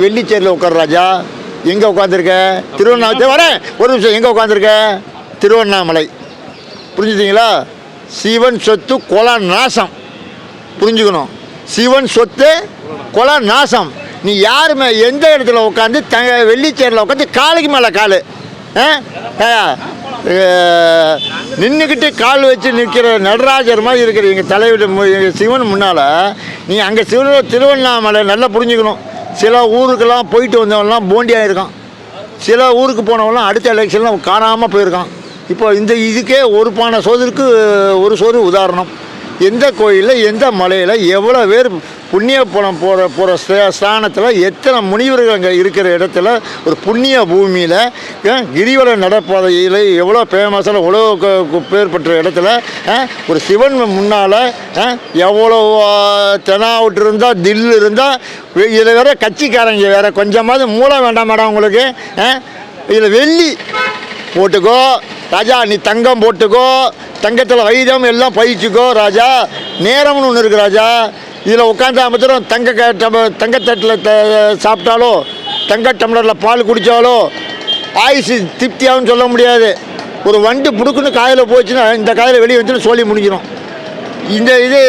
வெள்ளிச்சேரியில் உட்கார் ராஜா. எங்கே உட்காந்துருக்க? திருவண்ணாமலை. வரேன் ஒரு நிமிஷம். எங்கே உட்காந்துருக்க? திருவண்ணாமலை. புரிஞ்சுதிங்களா? சிவன் சொத்து கொலை நாசம். புரிஞ்சுக்கணும். சிவன் சொத்து கொலை நாசம். நீ யாருமே எந்த இடத்துல உட்காந்து வெள்ளிச்சேரியில் உட்காந்து காலுக்கு மேலே கால் நின்றுக்கிட்டு கால் வச்சு நிற்கிற நடராஜர் மாதிரி இருக்கிற எங்கள் தலைவர் எங்கள் சிவன் முன்னால் நீ அங்கே திருவண்ணாமலை நல்லா புரிஞ்சுக்கணும். சில ஊருக்கெல்லாம் போயிட்டு வந்தவங்கலாம் போண்டியாக இருக்கான். சில ஊருக்கு போனவங்களாம் அடுத்த எலெக்ஷன்லாம் காணாமல் போயிருக்கான். இப்போ இதுக்கே ஒரு பானை சோதருக்கு ஒரு சோறு உதாரணம். எந்த கோயிலில் எந்த மலையில் எவ்வளோ பேர் புண்ணிய பணம் போகிற ஸ்தானத்தில் எத்தனை முனிவர்கள் அங்கே இருக்கிற இடத்துல ஒரு புண்ணிய பூமியில் கிரிவல நடப்பாதையில் எவ்வளோ ஃபேமஸான உலக பேர் பெற்ற இடத்துல ஒரு சிவன் முன்னால் எவ்வளோ தெனாவுட்டு இருந்தால் தில் இருந்தால் இதில் வேற கட்சிக்காரங்க வேறு கொஞ்சமாவது மூலம் வேண்டாம் மேடம் உங்களுக்கு. இதில் வெள்ளி போட்டுக்கோ ராஜா, நீ தங்கம் போட்டுக்கோ, தங்கத்தில் வைரம் எல்லாம் பயிச்சுக்கோ ராஜா. நேரம்னு ஒன்று இருக்குது ராஜா. இதில் உட்காந்து மாத்திரம் தங்கத்தட்டில் சாப்பிட்டாலோ தங்க டம்ளரில் பால் குடித்தாலோ ஆயுசு திருப்தியாகவும் சொல்ல முடியாது. ஒரு வண்டு புடுக்குன்னு காயில் போச்சுன்னா இந்த காயில் வெளியே வந்துட்டு சொல்லி முடிஞ்சிடும். இந்த இது